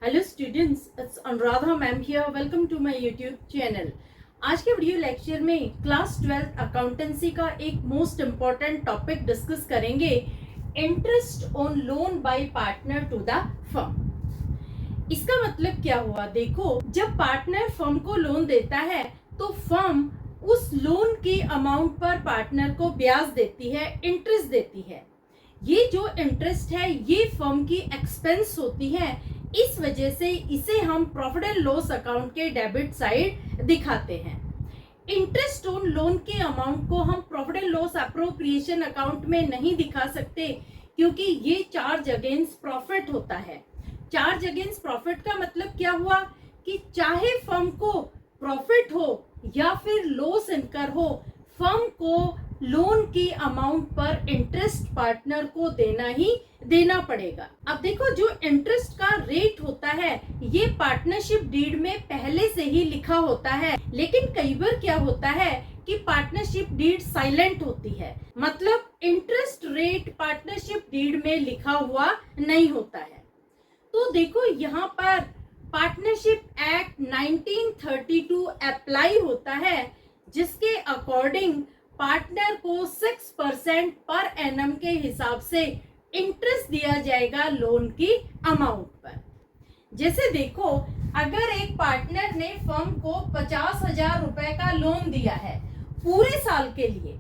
Hello students, it's Anuradha ma'am here. Welcome to my YouTube channel. आज के video lecture में class 12 accountancy का एक मोस्ट इम्पॉर्टेंट टॉपिक डिस्कस करेंगे, interest on loan by partner to the firm. इसका मतलब क्या हुआ? देखो, जब पार्टनर फर्म को लोन देता है तो फर्म उस लोन के अमाउंट पर पार्टनर को ब्याज देती है, इंटरेस्ट देती है। ये जो इंटरेस्ट है ये फर्म की एक्सपेंस होती है, इस वजह से इसे हम प्रॉफिट एंड लॉस अकाउंट के डेबिट साइड दिखाते हैं। इंटरेस्ट ऑन लोन के अमाउंट को हम profit and loss appropriation account में नहीं दिखा सकते, क्योंकि ये चार्ज अगेंस्ट प्रॉफिट होता है। चार्ज अगेंस्ट प्रॉफिट का मतलब क्या हुआ कि चाहे फर्म को प्रॉफिट हो या फिर लॉस इनकर हो, फर्म को लोन के अमाउंट पर इंटरेस्ट पार्टनर को देना पड़ेगा। अब देखो, जो इंटरेस्ट का रेट होता है ये पार्टनरशिप डीड में पहले से ही लिखा होता है, लेकिन कई बार क्या होता है कि पार्टनरशिप डीड साइलेंट होती है, मतलब इंटरेस्ट रेट पार्टनरशिप डीड में लिखा हुआ नहीं होता है। तो देखो, यहाँ पर पार्टनरशिप एक्ट 1932 अप्लाई होता है, जिसके अकॉर्डिंग पार्टनर को 6% पर एनम के हिसाब से इंटरेस्ट दिया जाएगा लोन की अमाउंट पर। जैसे देखो, अगर एक पार्टनर ने फर्म को 50,000 रुपए का लोन दिया है पूरे साल के लिए,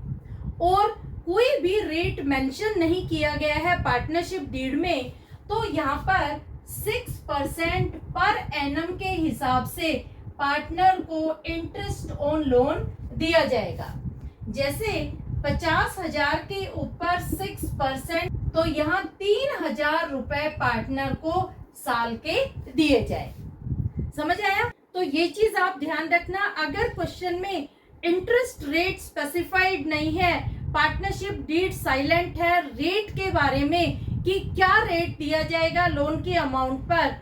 और कोई भी रेट मेंशन नहीं किया गया है पार्टनरशिप डीड में, तो यहाँ पर 6% पर एनम के हिसाब से पार्टनर को इंटरेस्ट ऑन लोन दिया जाएगा। जैसे 50,000 के ऊपर 6%, तो यहाँ 3,000 रुपए पार्टनर को साल के दिए जाए। समझ आया? तो ये चीज आप ध्यान रखना, अगर क्वेश्चन में इंटरेस्ट रेट स्पेसिफाइड नहीं है, पार्टनरशिप डीड साइलेंट है रेट के बारे में कि क्या रेट दिया जाएगा लोन के अमाउंट पर,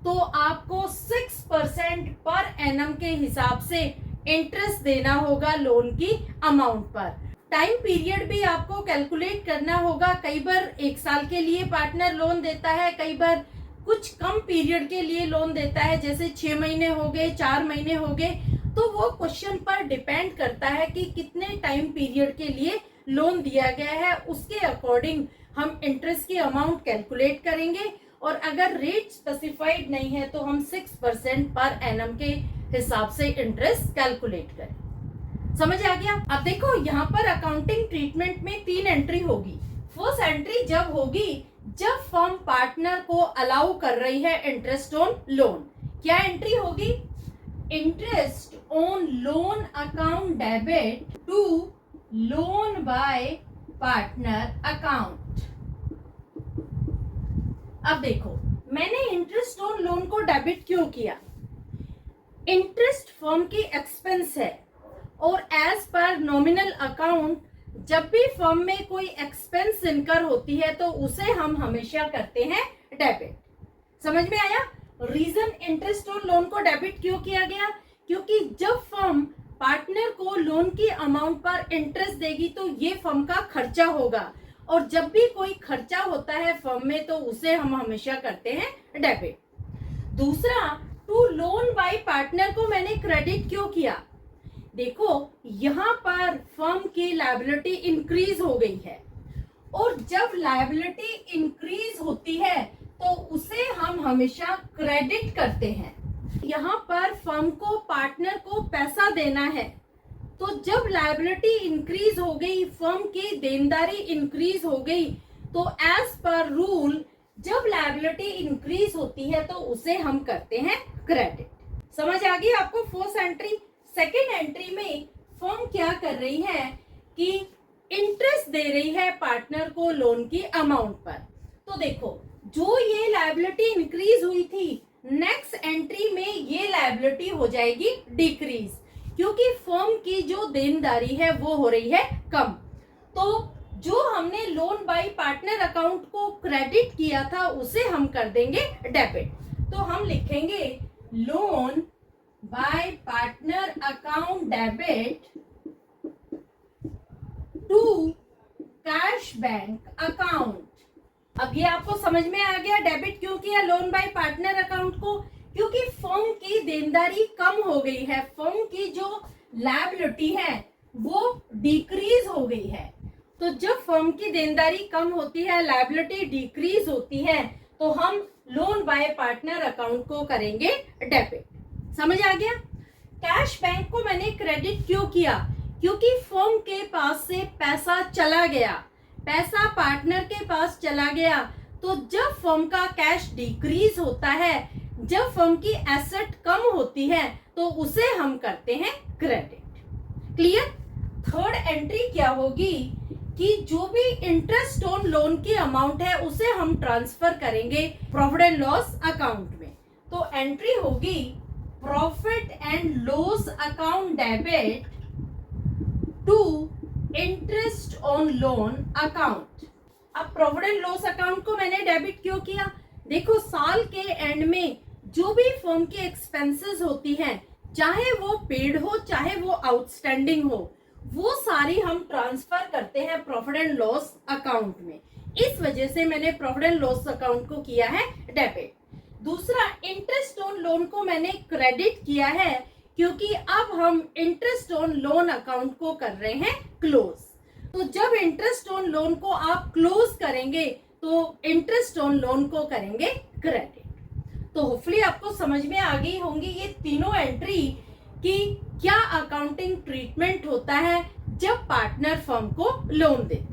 तो आपको 6% पर एनम के हिसाब से इंटरेस्ट देना होगा लोन की अमाउंट पर। टाइम पीरियड भी आपको कैलकुलेट करना होगा। कई बार 1 साल के लिए पार्टनर लोन देता है, कई बार कुछ कम पीरियड के लिए लोन देता है, जैसे 6 महीने हो गए, 4 महीने हो गए। तो वो क्वेश्चन पर डिपेंड करता है कि कितने टाइम पीरियड के लिए लोन दिया गया है, उसके अकॉर्डिंग हम इंटरेस्ट की अमाउंट कैलकुलेट करेंगे। और अगर रेट स्पेसिफाइड नहीं है तो हम 6% पर एनम के हिसाब से इंटरेस्ट कैलकुलेट करें। समझ आ गया? अब देखो, यहाँ पर अकाउंटिंग ट्रीटमेंट में 3 एंट्री होगी। फर्स्ट एंट्री जब होगी जब फर्म पार्टनर को अलाउ कर रही है इंटरेस्ट ऑन लोन। क्या एंट्री होगी? Interest on loan account debit to loan by partner account. अब देखो, मैंने इंटरेस्ट ऑन लोन को डेबिट क्यों किया? इंटरेस्ट फर्म की एक्सपेंस है, और एज पर नॉमिनल अकाउंट जब भी फर्म में कोई एक्सपेंस इनकर होती है तो उसे हम हमेशा करते हैं डेबिट। समझ में आया? रीजन इंटरेस्ट ऑन लोन को डेबिट क्यों किया गया? क्योंकि जब फर्म पार्टनर को लोन की अमाउंट पर इंटरेस्ट देगी तो ये फर्म का खर्चा होगा, और जब भी कोई खर्चा होता है फर्म में तो उसे हम हमेशा करते हैं डेबिट। दूसरा, टू लोन बाय पार्टनर को मैंने क्रेडिट क्यों किया? देखो, यहाँ पर फर्म की लायबिलिटी इंक्रीज हो गई है, और जब लायबिलिटी इंक्रीज होती है तो उसे हम हमेशा क्रेडिट करते हैं। यहाँ पर फर्म को पार्टनर को पैसा देना है, तो जब लायबिलिटी इंक्रीज हो गई, फर्म की देनदारी इंक्रीज हो गई, तो एज पर रूल जब लायबिलिटी इंक्रीज होती है तो उसे हम करते हैं क्रेडिट। समझ आ गई आपको फर्स्ट एंट्री? सेकेंड एंट्री में फर्म क्या कर रही है कि इंटरेस्ट दे रही है पार्टनर को लोन की अमाउंट पर। तो देखो, जो ये लायबिलिटी इंक्रीज हुई थी, नेक्स्ट एंट्री में ये लायबिलिटी हो जाएगी डिक्रीज, क्योंकि फर्म की जो देनदारी है वो हो रही है कम। तो जो हमने लोन बाय पार्टनर अकाउंट को क्रेडिट किया था उसे हम कर देंगे डेबिट। तो हम लिखेंगे loan by partner account debit to cash bank account. अब ये आपको समझ में आ गया डेबिट क्यों किया लोन बाय पार्टनर अकाउंट को? क्योंकि फर्म की देनदारी कम हो गई है, फर्म की जो लायबिलिटी है वो डिक्रीज हो गई है। तो जब फर्म की देनदारी कम होती है, लायबिलिटी डिक्रीज होती है, तो हम लोन बाय पार्टनर अकाउंट को करेंगे डेबिट। समझ आ गया? कैश बैंक को मैंने क्रेडिट क्यों किया? क्योंकि फर्म के पास से पैसा चला गया, पैसा पार्टनर के पास चला गया। तो जब फर्म का कैश डिक्रीज होता है, जब फर्म की एसेट कम होती है, तो उसे हम करते हैं क्रेडिट। क्लियर? थर्ड एंट्री क्या होगी कि जो भी इंटरेस्ट ऑन लोन की अमाउंट है उसे हम ट्रांसफर करेंगे प्रॉफिट एंड लॉस अकाउंट में। तो एंट्री होगी profit and loss account debit to interest on loan account. अब प्रॉफिट एंड लॉस अकाउंट को मैंने डेबिट क्यों किया? देखो, साल के एंड में जो भी फर्म की एक्सपेंसेस होती हैं, चाहे वो पेड हो चाहे वो आउटस्टैंडिंग हो, वो सारी हम ट्रांसफर करते हैं प्रॉफिट एंड लॉस अकाउंट में। इस वजह से मैंने प्रॉफिट एंड लॉस अकाउंट को किया है डेबिट। दूसरा, इंटरेस्ट ऑन लोन को मैंने क्रेडिट किया है क्योंकि अब हम इंटरेस्ट ऑन लोन अकाउंट को कर रहे हैं क्लोज। तो जब इंटरेस्ट ऑन लोन को आप क्लोज करेंगे तो इंटरेस्ट ऑन लोन को करेंगे क्रेडिट। तो होपफुली आपको समझ में आ गई होंगी ये तीनों एंट्री कि क्या अकाउंटिंग ट्रीटमेंट होता है जब पार्टनर फर्म को लोन देते हैं।